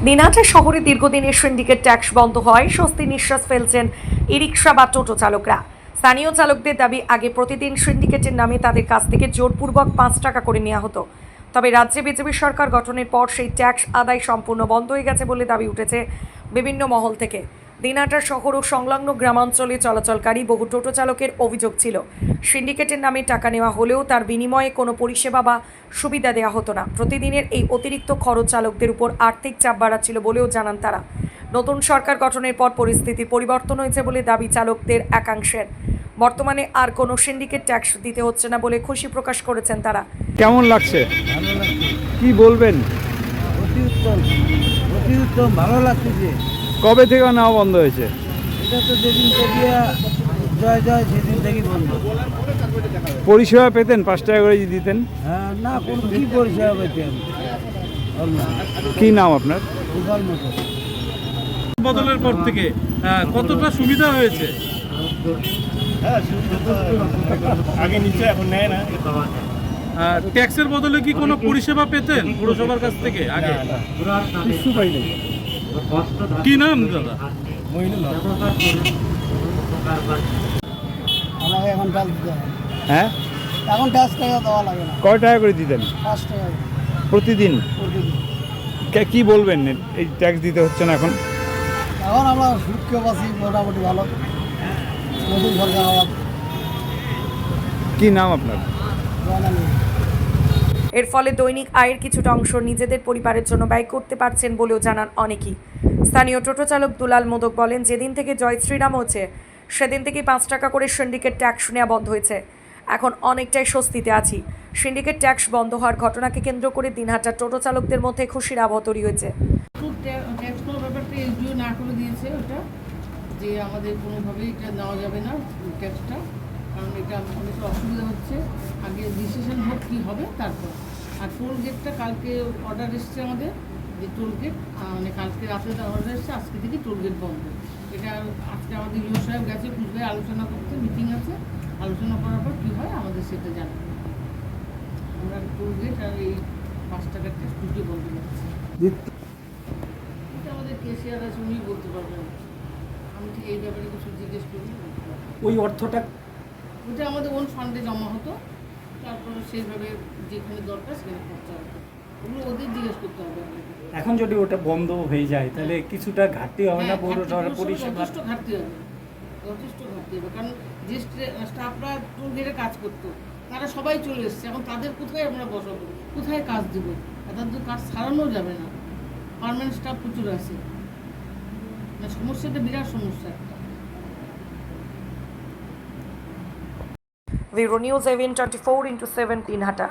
দিনাজপুর শহরে দীর্ঘদিনের syndicate tax বন্ধ হয় স্বস্তি নিঃশ্বাস ফেলছেন ই রিক্সা বা টোটো চালকরা। স্থানীয় চালকদের দাবি, আগে প্রতিদিন সিন্ডিকেটের নামে তাদের কাছ থেকে জোরপূর্বক 5 টাকা করে নেওয়া হতো। তবে রাজ্যে বিজেপি সরকার গঠনের পর সেই ট্যাক্স আদায় সম্পূর্ণ বন্ধ হয়ে গেছে বলে দাবি উঠেছে বিভিন্ন মহল থেকে। দিনাজপুর শহর ও সংলগ্ন গ্রামাঞ্চলে চলাচলকারী বহু টোটো চালকের অভিযোগ ছিল, সিন্ডিকেটের নামে টাকা নেওয়া হলেও তার বিনিময়ে কোনো পরিষেবা বা সুবিধা দেওয়া হতো না। প্রতিদিনের এই অতিরিক্ত খরচ চালকদের উপর আর্থিক চাপ বাড়াচ্ছিল বলেও জানান তারা। নতুন সরকার গঠনের পর পরিস্থিতির পরিবর্তন হয়েছে বলে দাবি চালকদের একাংশের। বর্তমানে আর কোনো সিন্ডিকেট ট্যাক্স দিতে হচ্ছে না বলে খুশি প্রকাশ করেছেন তারা। কেমন লাগছে? ভালো লাগছে, কি বলবেন? অতি উত্তম ভালো লাগতেছে। কবে থেকে নেওয়া বন্ধ হয়েছে? এটা তো যেদিন থেকে জয় জয় সেদিন থেকেই বন্ধ। পরিষেবা পেতেন? 5 টাকা করে যদি দিতেন? হ্যাঁ, না কোনো কি পরিষেবা পেতেন? কি নাম আপনার? গোপাল মতো বদলের পর থেকে কতটা সুবিধা হয়েছে? আগে নিচে এখন নেয় না। ট্যাক্সের বদলে কি কোনো পরিষেবা পেতেন পুরসভার কাছ থেকে আগে? কিছু পাইনি। কি নাম দাদা? আমাকে এখন ট্যাক্স দিতে হয়। হ্যাঁ, এখন ট্যাক্স টাকা দেওয়া লাগে না, কয় টাকা করে দিতেন 5 টাকা প্রতিদিন? প্রতিদিন। কি বলবেন এই ট্যাক্স দিতে হচ্ছে না এখন? এখন আমরা সুখকে পাচ্ছি মোটামুটি ভালো। নতুন সরকার আবার কি নাম আপনার? জানানি। এর ফলে দৈনিক আয়ের কিছুটা অংশ নিজেদের পরিবারের জন্য ব্যয় করতে পারছেন বলেও জানান অনেকেই। স্থানীয় টোটো চালক দুলাল মোদক বলেন, যেদিন থেকে জয় শ্রীরাম হচ্ছে সেদিন থেকে 5 টাকা করে সিন্ডিকেট ট্যাক্স নেওয়া বন্ধ হয়েছে। এখন অনেকটাই স্বস্তিতে আছি। সিন্ডিকেট ট্যাক্স বন্ধ হওয়ার ঘটনাকে কেন্দ্র করে দিনহাটার টোটো চালকদের মধ্যে খুশির আবহ তৈরি হয়েছে। ট্যাক্স করার ব্যাপারটা এসডিও না করে দিয়েছে, ওটা যে আমাদের কোনোভাবেই এটা নেওয়া যাবে না ট্যাক্সটা, কারণ এটা অনেক অসুবিধা হচ্ছে। আগে ডিসিশন হোক কী হবে তারপর। আর টোল গেটটা কালকে অর্ডার এসছে আমাদের, যে টোল গেট মানে কালকে রাতে অর্ডার এসছে, আজকে থেকে টোল গেট বন্ধ। এটা আজকে আমাদের ইউ সাহেব গেছে কুচবিহারে আলোচনা করতে, মিটিং আছে, আলোচনা করার পর কী হয় আমাদের সেটা জানাবে। আমরা টোল গেট আর এই 5 টাকার ট্যাক্স দুটো বন্ধ করছি। এটা আমাদের কেসিআর আছে, উনি বলতে পারবেন। আমি ঠিক এই ব্যাপারে কিছু জিজ্ঞেস করি। ওই অর্থটা ওটা আমাদের ওন ফান্ডে জমা হতো, তারপরে সেইভাবে যেখানে দরকার সেখানে খরচা হতো। ওগুলো ওদের জিজ্ঞেস করতে হবে আমাদের। এখন যদি ওটা বন্ধ হয়ে যায় তাহলে কিছুটা ঘাটতি হবে না পৌরসভার পরিষেবা? যথেষ্ট ঘাটতি হবে, যথেষ্ট ঘাটতি হবে। কারণ যে স্টাফরা টোল গেটে কাজ করতো তারা সবাই চলে এসছে, এখন তাদের কোথায় আমরা বসাবো, কোথায় কাজ দেবো? তাদের তো কাজ ছাড়ানো যাবে না, পার্মানেন্ট স্টাফ প্রচুর আছে। মানে সমস্যাটা বিরাট সমস্যা একটা। Bureau news 7/24/7 Dinhata.